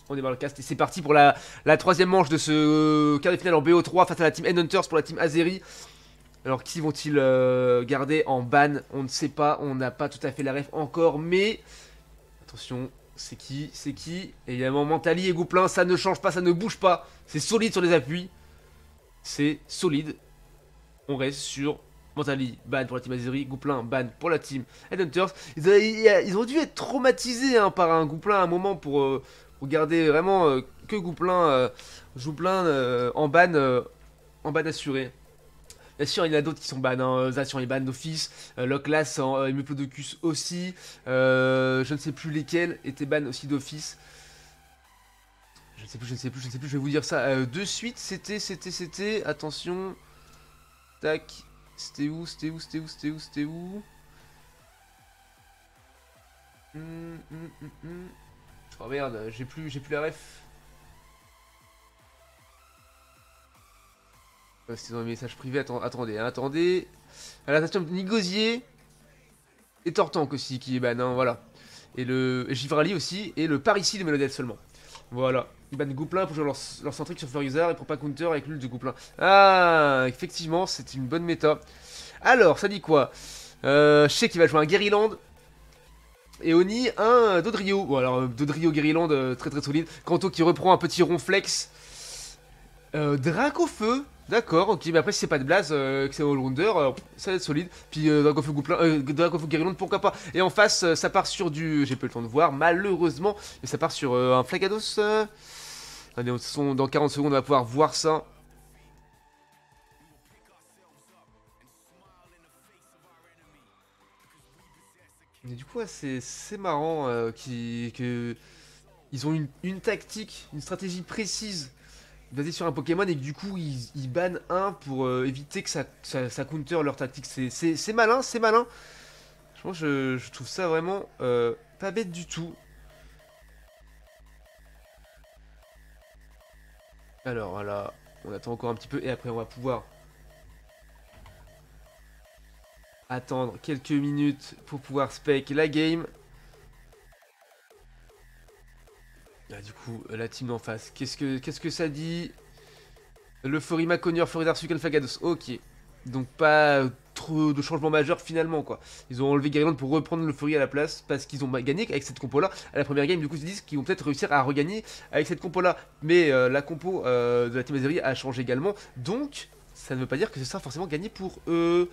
On est dans le cast et c'est parti pour la troisième manche de ce quart de finale en BO3 face à la team Headhunters pour la team Azeri. Alors qui vont-ils garder en ban? On ne sait pas, on n'a pas tout à fait la ref encore, mais attention, c'est qui? C'est qui? Évidemment, Mentali et Gouplin, ça ne change pas, ça ne bouge pas. C'est solide sur les appuis. C'est solide. On reste sur Mentali, ban pour la team Azeri, Gouplin, ban pour la team Headhunters. Ils ont dû être traumatisés hein, par un Gouplin à un moment pour garder vraiment que Gouplin en ban assuré. Bien sûr, il y en a d'autres qui sont ban, hein. Zation est ban d'office, Loclas, Meplodocus aussi, je ne sais plus lesquels étaient ban aussi d'office. Je ne sais plus, je ne sais plus, je ne sais plus, je vais vous dire ça de suite. C'était, attention, tac, c'était où. Oh merde, j'ai plus la ref. C'était dans les messages privés, attendez, hein, attendez. À la station Nigosier et Tortank aussi qui est ban, hein, voilà. Et Givrali aussi, et le Parisi de Melodel seulement. Voilà. Ils bannent Gouplin pour jouer leur centrique sur Furuzar et pour pas counter avec l'ult de Gouplin. Ah, effectivement, c'est une bonne méta. Alors, ça dit quoi je sais qu'il va jouer un Guerryland. Et Oni, un Dodrio. Bon, alors, Dodrio Guerryland, très très solide. Kanto qui reprend un petit ronflex. Dracofeu. D'accord, ok, mais après si c'est pas de blaze, que c'est all-rounder, ça va être solide. Puis Dracofeu Gouplin, Dracofeu Guerryland, pourquoi pas. Et en face, ça part sur du... J'ai pas eu le temps de voir, malheureusement. Mais ça part sur un Flagados. Allez, dans 40 secondes, on va pouvoir voir ça. Mais du coup, ouais, c'est marrant que ils ont une tactique, une stratégie précise basée sur un Pokémon et que du coup ils bannent un pour éviter que ça counter leur tactique. C'est malin, c'est malin. Je trouve ça vraiment pas bête du tout. Alors voilà, on attend encore un petit peu et après on va pouvoir attendre quelques minutes pour pouvoir spec la game. Ah, du coup, la team en face, qu'est-ce que ça dit? L'Euphorie Maconier, Floridar, Sukan, Fagados. Ok. Donc pas trop de changements majeurs finalement quoi. Ils ont enlevé Garryland pour reprendre l'Euphorie à la place parce qu'ils ont gagné avec cette compo là à la première game. Du coup ils se disent qu'ils vont peut-être réussir à regagner avec cette compo là. Mais la compo de la team Azeri a changé également. Donc ça ne veut pas dire que ce sera forcément gagné pour eux.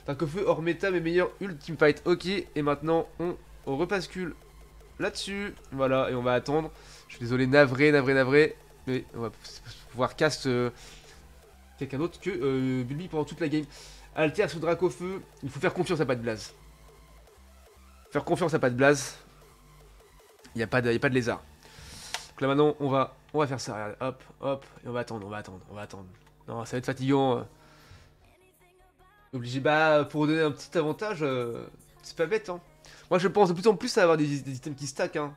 Feu hors méta mais meilleur ultime fight. Ok. Et maintenant on rebascule là-dessus. Voilà et on va attendre. Je suis désolé, navré. Mais on va pouvoir cast quelqu'un d'autre que Bulby pendant toute la game. Alter sur Dracofeu, il faut faire confiance à pas de blaze. Faire confiance à pas de blaze. Il n'y a, y a pas de lézard. Donc là maintenant, on va faire ça. Regarde, hop, et on va attendre. Non, ça va être fatigant. Obligé, bah, pour donner un petit avantage, c'est pas bête, hein. Moi, je pense de plus en plus à avoir des items qui stack, hein.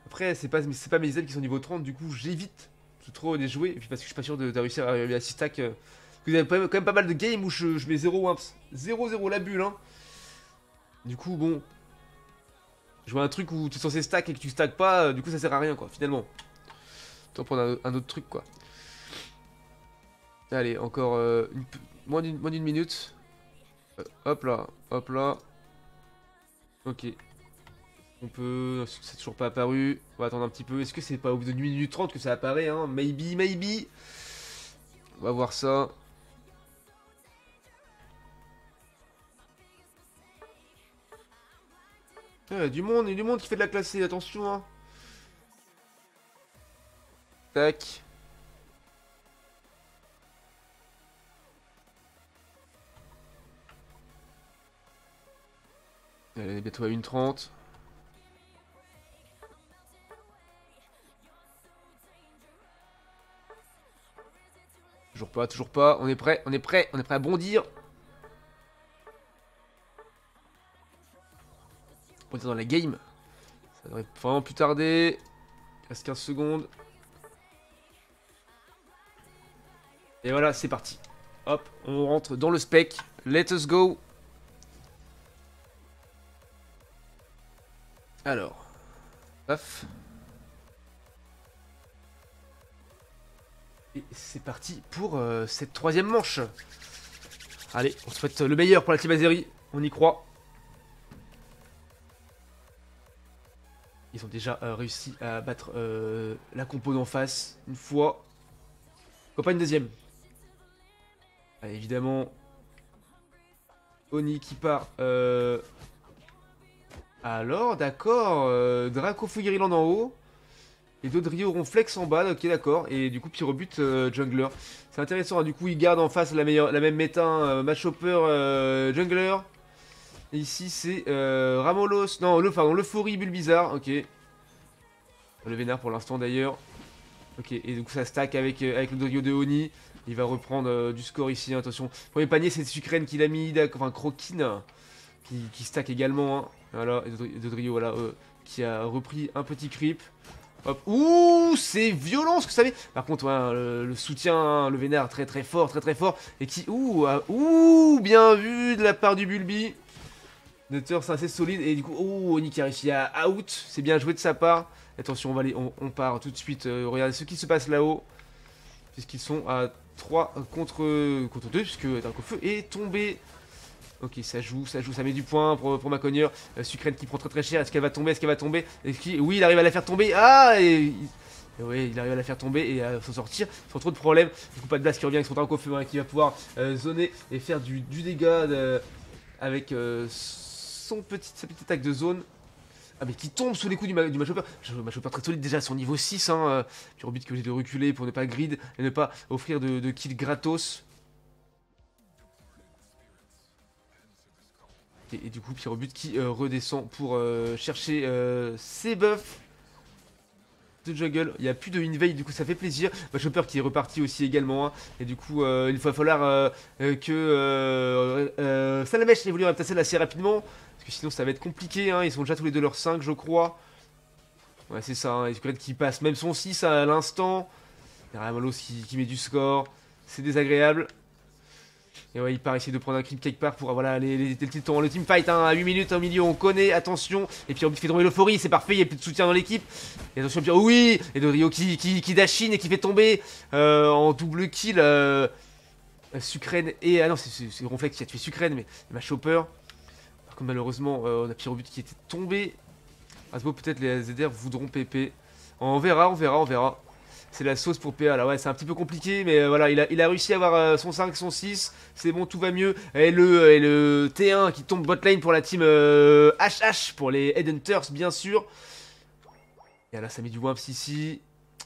Après, c'est pas mes items qui sont niveau 30, du coup, j'évite de trop les jouer. Et puis parce que je suis pas sûr de réussir à arriver à 6 stacks. Vous avez quand même pas mal de games où je mets 0 wimps. 0-0 la bulle, hein. Du coup, bon. Je vois un truc où tu es censé stack et que tu stack pas, du coup ça sert à rien quoi, finalement. Autant prendre un autre truc quoi. Allez, encore moins d'une minute. Hop là, hop là. Ok. On peut... C'est toujours pas apparu. On va attendre un petit peu. Est-ce que c'est pas au bout de 1 minute 30 que ça apparaît, hein? Maybe. On va voir ça. Il y a du monde qui fait de la classée, attention, hein. Tac. Elle est bientôt à 1:30. Toujours pas. On est prêt à bondir. Bondir dans la game. Ça devrait vraiment plus tarder. Il reste 15 secondes. Et voilà, c'est parti. Hop, on rentre dans le spec. Let us go. Alors. Paf. Et c'est parti pour cette troisième manche. Allez, on souhaite le meilleur pour la team Azeri. On y croit. Ils ont déjà réussi à battre la compo d'en face une fois. Pourquoi pas une deuxième? Allez, évidemment. Oni qui part. Alors, d'accord. Draco Fugiryland en haut. Et Dodrio Ronflex en bas, ok d'accord, et du coup Pyrobut jungler. C'est intéressant, hein, du coup il garde en face la même méta, hein, match hopper jungler. Et ici c'est Ramolos, non l'Euphorie Bulbizarre, ok. Le Vénard pour l'instant d'ailleurs. Ok, et donc ça stack avec le Dodrio de Oni. Il va reprendre du score ici, hein, attention. Premier panier c'est Sucrène qu'il a mis, enfin Croquine qui stack également. Hein. Voilà, et Dodrio voilà, qui a repris un petit creep. Hop. Ouh, c'est violent ce que ça fait. Par contre, ouais, le soutien, hein, le Vénard très très fort, et qui, ouh, bien vu de la part du Bulby. Nutter, c'est assez solide, et du coup, oh, Oni qui a réussi à out, c'est bien joué de sa part. Attention, on part tout de suite, regardez ce qui se passe là-haut, puisqu'ils sont à 3 contre 2, puisque Darkofeu est tombé. Ok, ça joue, ça met du point pour Maconier. Sucrène qui prend très très cher. Est-ce qu'elle va tomber? Oui, il arrive à la faire tomber. Ah oui, il arrive à la faire tomber et à s'en sortir sans trop de problèmes. Du coup, pas de blast qui revient avec son drac au feu, hein, qui va pouvoir zoner et faire du dégât avec sa petite attaque de zone. Ah, mais qui tombe sous les coups du match hopper. Match hopper très solide déjà à son niveau 6. Hein, Pyrobit qui est obligé de reculer pour ne pas grid et ne pas offrir de kills gratos. Et du coup, Pyrobut qui redescend pour chercher ses buffs de jungle. Il n'y a plus de invade, du coup ça fait plaisir. Chopper qui est reparti aussi également. Hein. Et du coup, il va falloir que Salamèche évolue à Tassel assez rapidement. Parce que sinon ça va être compliqué. Hein. Ils sont déjà tous les deux leur 5, je crois. Ouais, c'est ça. Hein. Et qui passe même son 6 à l'instant. Il y a Ramalos qui met du score. C'est désagréable. Et ouais, il part essayer de prendre un creep quelque part pour voilà, le team fight hein, à 8 minutes au milieu, on connaît, attention. Et puis on fait tomber l'euphorie, c'est parfait, il n'y a plus de soutien dans l'équipe. Et attention, puis, oui. Et Dodrio qui dashine et qui fait tomber en double kill Sucrène et... Ah non, c'est Ronflex qui a tué Sucrène, mais ma Chopper. Par contre, malheureusement, on a Pyrobut qui était tombé. Asbo, peut-être les ZR voudront PP. On verra. C'est la sauce pour PA là, ouais, c'est un petit peu compliqué, mais voilà, il a réussi à avoir son 5, son 6, c'est bon, tout va mieux. Et le T1 qui tombe botlane pour la team HH, pour les Headhunters, bien sûr. Et là, ça met du Wamps ici.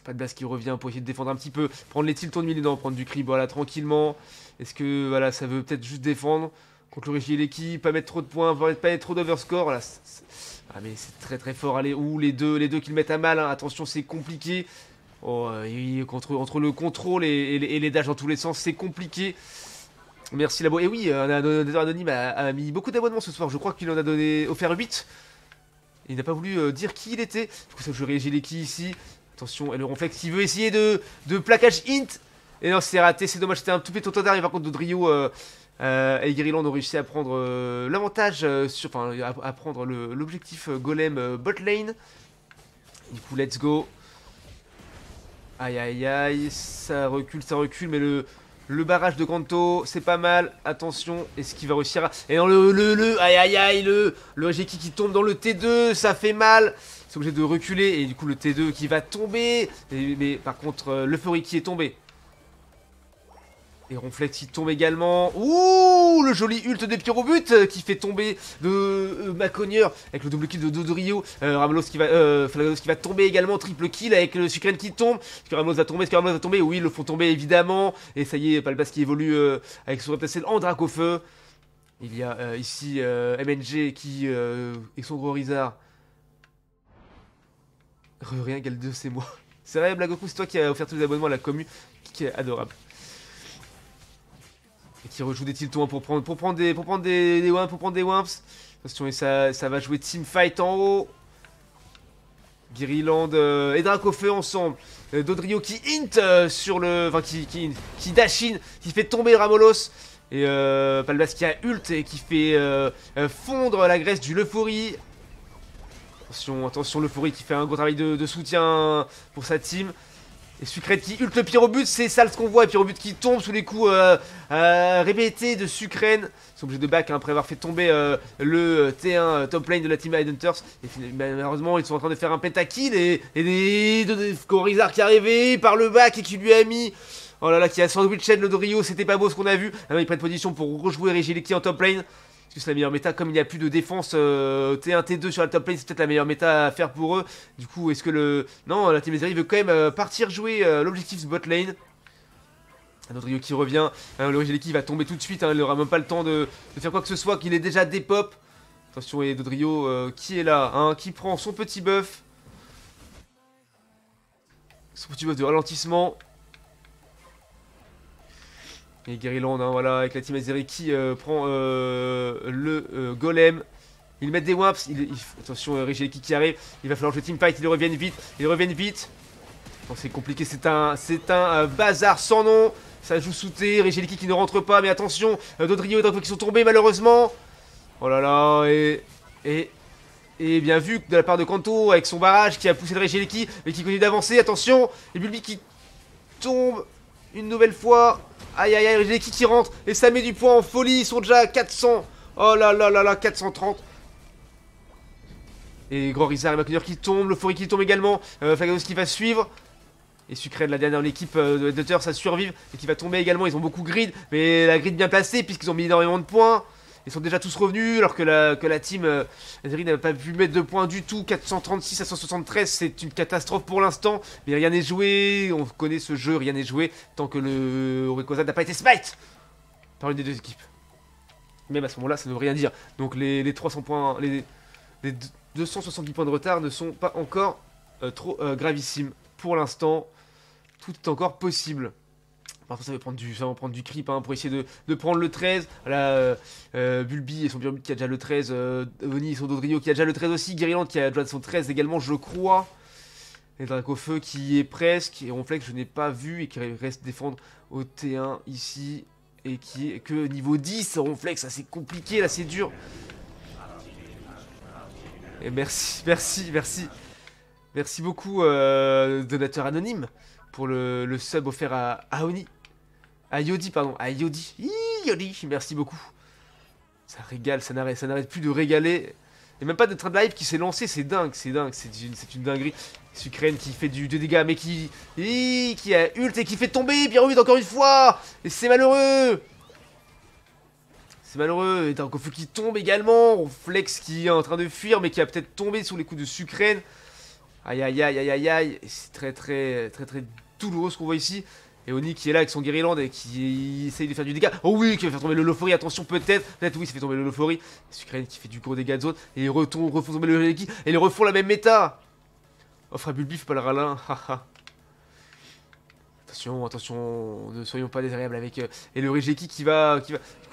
Pas de base qui revient pour essayer de défendre un petit peu. Prendre les tilts, tourne milieu, non, prendre du creep, voilà, tranquillement. Est-ce que, voilà, ça veut peut-être juste défendre contre le Régie et l'équipe, pas mettre trop de points, pas mettre trop d'overscore, voilà. Ah, mais c'est très très fort, allez, les deux qui le mettent à mal, hein. Attention, c'est compliqué. Oh, entre le contrôle et les dashs dans tous les sens, c'est compliqué. Merci Labo. Et oui, un anonyme a mis beaucoup d'abonnements ce soir. Je crois qu'il en a offert 8. Il n'a pas voulu dire qui il était. Du coup, ça je réagis les qui ici. Attention, et le Ronflex qui veut essayer de plaquage int. Et non, c'est raté, c'est dommage. C'était un tout petit total d'arrivée. Par contre, Dodrio et Guerrilland ont réussi à prendre l'avantage, enfin, à prendre l'objectif golem bot lane. Du coup, let's go. Aïe aïe aïe, ça recule, mais le barrage de Kanto, c'est pas mal, attention, est-ce qu'il va réussir à... Et non, aïe aïe aïe, le Regeki qui tombe dans le T2, ça fait mal, c'est obligé de reculer, et du coup le T2 qui va tomber, mais par contre, l'Euphorie qui est tombé. Et Ronflex qui tombe également. Ouh, le joli ult de Pyrobut qui fait tomber de Maconier avec le double kill de Dodrio. Ramalos qui va tomber également. Triple kill avec le Sucrène qui tombe. Est-ce que Ramalos va tomber? Oui, ils le font tomber évidemment. Et ça y est, Palpas qui évolue avec son reptacel en drac au feu. Il y a ici MNG qui, avec son gros Rizard. Rien, Gal 2, c'est moi. C'est vrai, Blagoku, c'est toi qui as offert tous les abonnements à la commu, qui est adorable. Et qui rejoue des tiltons pour prendre des wimps. Attention, et ça va jouer teamfight en haut. Guerrilland et Dracofeu ensemble. Dodrio qui int sur le... Enfin, qui dash in, qui fait tomber Ramolos. Et Palmas qui a ult et qui fait fondre la graisse du l'euphorie. Attention, l'euphorie qui fait un gros travail de soutien pour sa team. Et Sucrène qui ult le Pyrobut, c'est ça ce qu'on voit. Et Pyrobut qui tombe sous les coups répétés de Sucrène. Ils sont obligés de back hein, après avoir fait tomber le T1 top lane de la team Hunters. Et malheureusement, ils sont en train de faire un pentakill. Et des Corizard qui est arrivé par le back et qui lui a mis. Oh là là, qui a sandwiched le Dodrio. C'était pas beau ce qu'on a vu. Maintenant, ils prennent position pour rejouer Regieleki en top lane. Parce que c'est la meilleure méta, comme il n'y a plus de défense T1, T2 sur la top lane, c'est peut-être la meilleure méta à faire pour eux. Du coup, est-ce que le... Non, la team Azeri veut quand même partir jouer l'objectif bot lane. Un autre Rio qui revient, le Regieleki va tomber tout de suite, hein, il n'aura même pas le temps de faire quoi que ce soit, qu'il est déjà dépop. Attention, et Dodrio qui est là, hein, qui prend son petit buff. Son petit buff de ralentissement. Et Guerrilland, hein, voilà, avec la team Azeri qui prend le golem. Ils mettent des waps. Attention, Regieleki qui arrive. Il va falloir que le teamfight, ils reviennent vite. Ils reviennent vite. Bon, c'est compliqué, c'est un bazar sans nom. Ça joue sous T. Regieleki qui ne rentre pas, mais attention, Dodrio et Draco qui sont tombés malheureusement. Oh là là, et bien vu de la part de Kanto avec son barrage qui a poussé le Regieleki, mais qui continue d'avancer. Attention, et Bulbi qui tombe une nouvelle fois. Aïe aïe aïe, Regieleki qui rentre et ça met du poids en folie. Ils sont déjà à 400. Oh là là là là, 430. Et Grand Rizard et McConnor qui tombe, l'Euphorie qui tombe également. Flagados qui va suivre. Et Sucrène, la dernière de l'équipe de Hunters, ça survive et qui va tomber également. Ils ont beaucoup grid, mais la grid bien placée puisqu'ils ont mis énormément de points. Ils sont déjà tous revenus alors que la team Azeri n'a pas pu mettre de points du tout. 436 à 173, c'est une catastrophe pour l'instant. Mais rien n'est joué, on connaît ce jeu, rien n'est joué tant que le Rayquaza n'a pas été smite par une des deux équipes. Même à ce moment-là, ça ne veut rien dire. Donc les 300 points, les 270 points de retard ne sont pas encore trop gravissimes pour l'instant. Tout est encore possible. Parfois ça va prendre du creep hein, pour essayer de prendre le 13. Là, Bulbi et son Pyramide qui a déjà le 13. Oni et son Dodrio qui a déjà le 13 aussi. Guerrilland qui a déjà son 13 également, je crois. Et Dracofeu qui est presque. Et Ronflex, je n'ai pas vu et qui reste défendre au T1 ici. Et qui est que niveau 10. Ronflex, ça c'est compliqué, là c'est dur. Et merci beaucoup, donateur anonyme, pour le sub offert à Oni. À Yodi, pardon. À Yodi. Yodi, merci beaucoup. Ça régale, ça n'arrête plus de régaler. Et même pas de train de live qui s'est lancé, c'est dingue, c'est une dinguerie. Sucrène qui fait du dégâts, mais qui a ult et qui fait tomber Pyromute encore une fois. Et c'est malheureux. C'est malheureux. Et Darkofeu qui tombe également. Flex qui est en train de fuir, mais qui a peut-être tombé sous les coups de Sucrène. Aïe aïe aïe aïe aïe aïe. C'est très douloureux ce qu'on voit ici. Et Oni qui est là avec son Guerrilland et qui essaye de faire du dégât. Oh oui, qui va faire tomber le Lofori, attention peut-être oui, ça fait tomber le Lofori. Sucrène qui fait du gros dégâts de zone. Et ils refont tomber le Regieleki. Et ils refont la même méta. Oh frère Bulbi, faut pas le ralin. Attention, ne soyons pas désagréables avec... et le Regieleki qui va...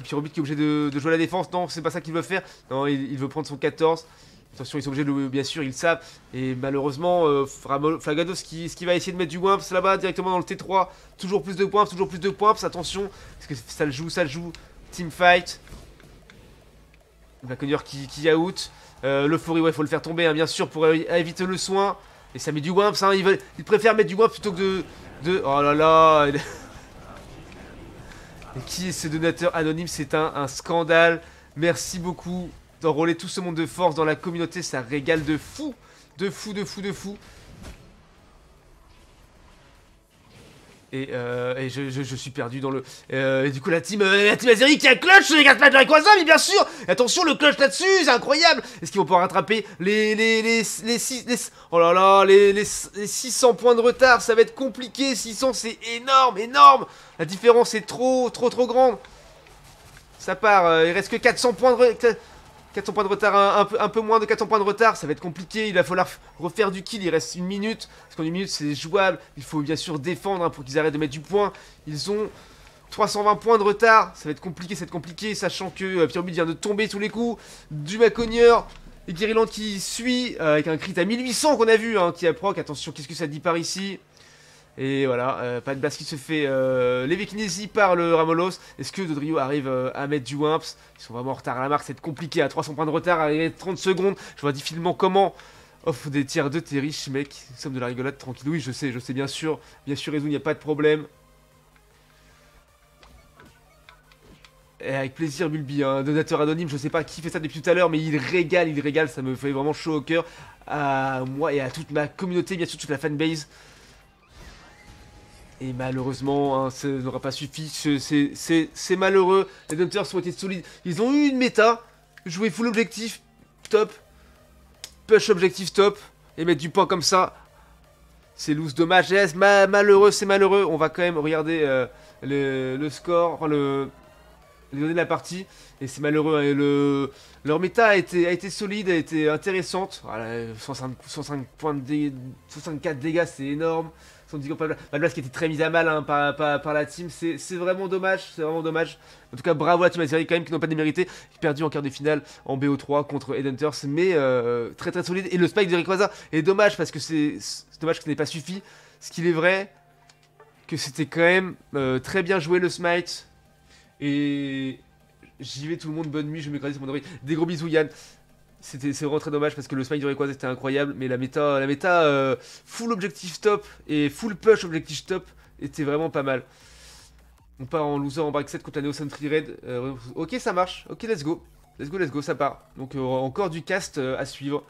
Pyrobit qui est obligé de jouer à la défense. Non, c'est pas ça qu'il veut faire. Non, il veut prendre son 14. Attention, ils sont obligés de... Bien sûr, ils le savent. Et malheureusement, Flagados qui va essayer de mettre du Wimps là-bas, directement dans le T3. Toujours plus de points, attention. Parce que ça le joue. Teamfight. McConnor qui out. L'Euphorie, ouais, faut le faire tomber, hein, bien sûr, pour éviter le soin. Et ça met du Wimps, hein. Il préfère mettre du Wimps plutôt que de... Oh là là. Et qui est ce donateur anonyme? C'est un scandale. Merci beaucoup d'enrôler tout ce monde de force dans la communauté, ça régale de fou. De fou. Et je suis perdu dans le... et du coup la team Azeri qui a clutch les cartes de Rayquaza, mais bien sûr. Attention, le clutch là-dessus, c'est incroyable. Est-ce qu'ils vont pouvoir rattraper les 600 points de retard? Ça va être compliqué. 600 c'est énorme. La différence est trop grande. Ça part, il reste que 400 points de 400 points de retard, un peu moins de 400 points de retard, ça va être compliqué, il va falloir refaire du kill, il reste une minute, parce qu'en une minute c'est jouable, il faut bien sûr défendre hein, pour qu'ils arrêtent de mettre du point, ils ont 320 points de retard, ça va être compliqué, sachant que Pyromute vient de tomber sous les coups, du Maconieur, et Guerrilland qui suit, avec un crit à 1800 qu'on a vu, hein, qui a proc, attention, qu'est-ce que ça dit par ici? Et voilà, pas de blast qui se fait l'évékinésie par le Ramolos. Est-ce que Dodrio arrive à mettre du Wimps? Ils sont vraiment en retard à la marque, c'est compliqué à 300 points de retard, arrivé 30 secondes. Je vois difficilement comment Offre des tiers 2, t'es riche, mec. Nous sommes de la rigolade, tranquille. Oui, je sais, bien sûr. Bien sûr, Ezoun, y a pas de problème. Et avec plaisir, Bulbi, un donateur anonyme, je sais pas qui fait ça depuis tout à l'heure, mais il régale, ça me fait vraiment chaud au cœur. À moi et à toute ma communauté, bien sûr, toute la fanbase. Et malheureusement, hein, ça n'aura pas suffi, c'est malheureux. Les donateurs ont été solides, ils ont eu une méta, jouer full objectif, top. Push objectif top, et mettre du point comme ça. C'est loose, dommage, yes, malheureux, c'est malheureux. On va quand même regarder le score, enfin les données de la partie. Et c'est malheureux, hein, leur méta a été solide, a été intéressante. Voilà, 105 points de dégâts, 64 dégâts, c'est énorme. 70 points de Malblast qui était très mise à mal hein, par la team, c'est vraiment dommage, c'est vraiment dommage. En tout cas, bravo à la team Azeri quand même qui n'ont pas démérité, qui perdu en quart de finale en BO3 contre Headhunters, mais très très solide. Et le spike de Rayquaza est dommage parce que c'est dommage que ce n'ait pas suffi. Ce qu'il est vrai que c'était quand même très bien joué le smite. Et j'y vais tout le monde, bonne nuit, je m'écrase sur mon oreille. Des gros bisous Yann. C'est vraiment très dommage parce que le smite du Rayquaza était incroyable, mais la méta full objectif top et full push objectif top était vraiment pas mal. On part en loser en break 7 contre la Neo Sentry Red. Ok, ça marche. Ok, let's go. Let's go, ça part. Donc encore du cast à suivre.